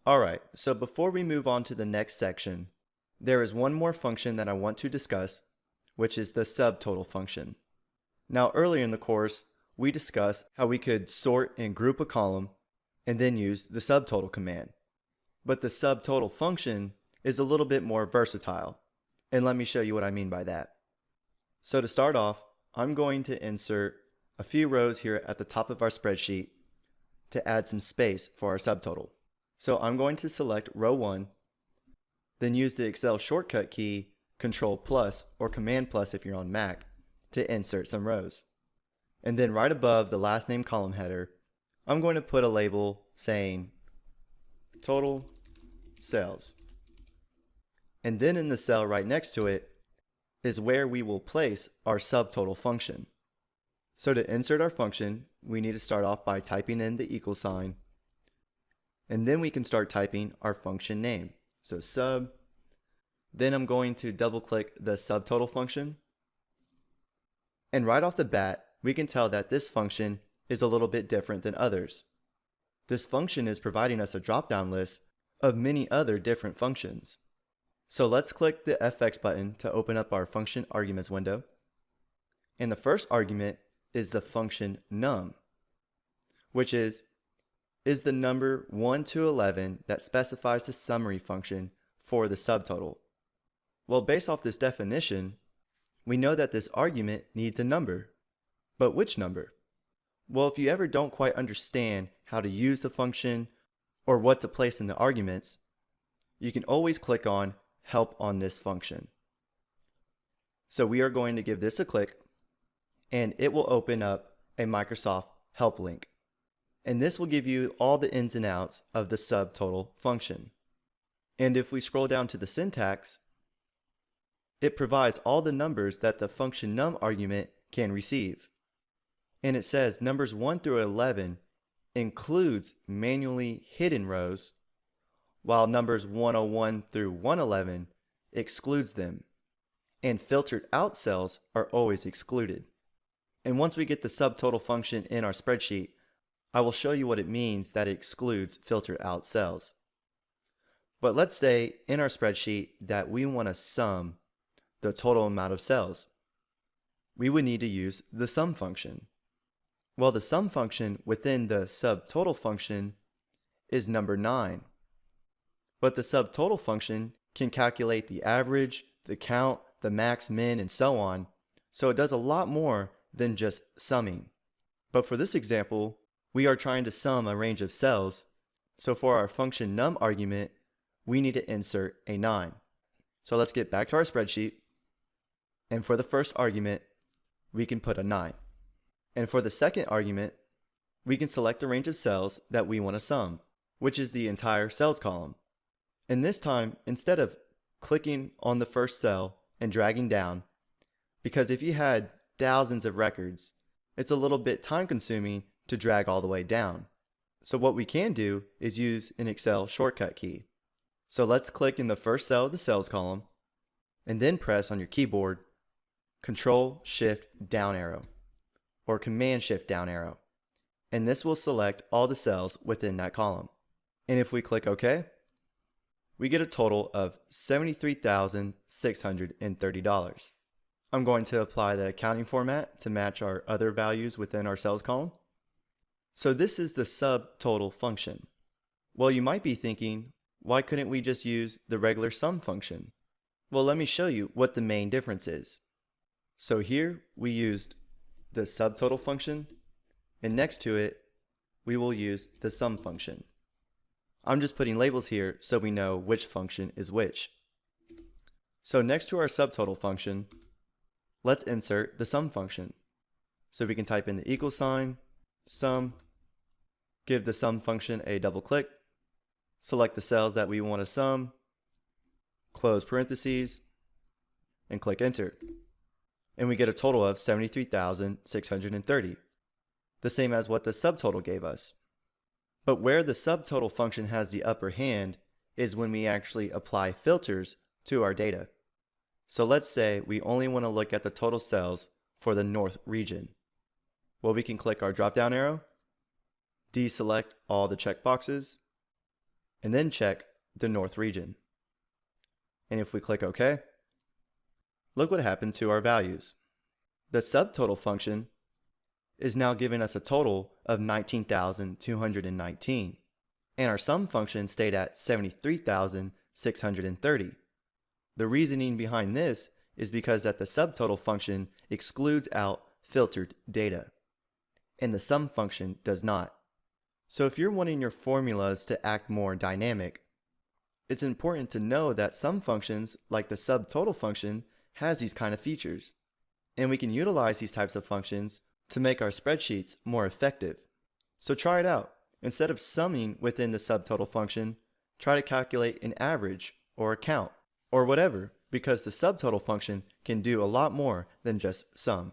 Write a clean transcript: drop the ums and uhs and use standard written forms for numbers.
Alright, so before we move on to the next section, there is one more function that I want to discuss, which is the subtotal function. Now earlier in the course, we discussed how we could sort and group a column and then use the subtotal command. But the subtotal function is a little bit more versatile, and let me show you what I mean by that. So to start off, I'm going to insert a few rows here at the top of our spreadsheet to add some space for our subtotal. So I'm going to select row 1, then use the Excel shortcut key Control+ or Command+ if you're on Mac to insert some rows. And then right above the last name column header, I'm going to put a label saying total sales. And then in the cell right next to it is where we will place our subtotal function. So to insert our function, we need to start off by typing in the equal sign, and then we can start typing our function name. So sub, then I'm going to double click the subtotal function, and right off the bat we can tell that this function is a little bit different than others. This function is providing us a drop-down list of many other different functions. So let's click the FX button to open up our function arguments window, and the first argument is the function num, which is the number 1 to 11 that specifies the summary function for the subtotal. Well, based off this definition, we know that this argument needs a number. But which number? Well, if you ever don't quite understand how to use the function or what to place in the arguments, you can always click on Help on this function. So we are going to give this a click, and it will open up a Microsoft Help link. And this will give you all the ins and outs of the subtotal function. And if we scroll down to the syntax, it provides all the numbers that the function num argument can receive. And it says numbers 1 through 11 includes manually hidden rows, while numbers 101 through 111 excludes them, and filtered out cells are always excluded. And once we get the subtotal function in our spreadsheet, I will show you what it means that it excludes filtered out cells. But let's say in our spreadsheet that we want to sum the total amount of cells. We would need to use the sum function. Well, the sum function within the subtotal function is number 9. But the subtotal function can calculate the average, the count, the max, min, and so on. So it does a lot more than just summing. But for this example, we are trying to sum a range of cells. So for our function num argument, we need to insert a 9. So let's get back to our spreadsheet. And for the first argument, we can put a 9. And for the second argument, we can select a range of cells that we want to sum, which is the entire cells column. And this time, instead of clicking on the first cell and dragging down, because if you had thousands of records, it's a little bit time consuming to drag all the way down. So what we can do is use an Excel shortcut key. So let's click in the first cell of the cells column, and then press on your keyboard Control-Shift-Down arrow, or Command-Shift-Down arrow. And this will select all the cells within that column. And if we click OK, we get a total of $73,630. I'm going to apply the accounting format to match our other values within our cells column. So this is the subtotal function. Well, you might be thinking, why couldn't we just use the regular sum function? Well, let me show you what the main difference is. So here we used the subtotal function, and next to it we will use the sum function. I'm just putting labels here so we know which function is which. So next to our subtotal function, let's insert the sum function. So we can type in the equal sign, sum, give the sum function a double click, select the cells that we want to sum, close parentheses, and click enter. And we get a total of 73,630, the same as what the subtotal gave us. But where the subtotal function has the upper hand is when we actually apply filters to our data. So let's say we only want to look at the total cells for the north region. Well, we can click our drop down arrow, deselect all the checkboxes, and then check the north region. And if we click OK, look what happened to our values. The subtotal function is now giving us a total of 19,219, and our sum function stayed at 73,630. The reasoning behind this is because that the subtotal function excludes out filtered data, and the sum function does not. So if you're wanting your formulas to act more dynamic, it's important to know that some functions, like the subtotal function, has these kind of features. And we can utilize these types of functions to make our spreadsheets more effective. So try it out. Instead of summing within the subtotal function, try to calculate an average or a count or whatever, because the subtotal function can do a lot more than just sum.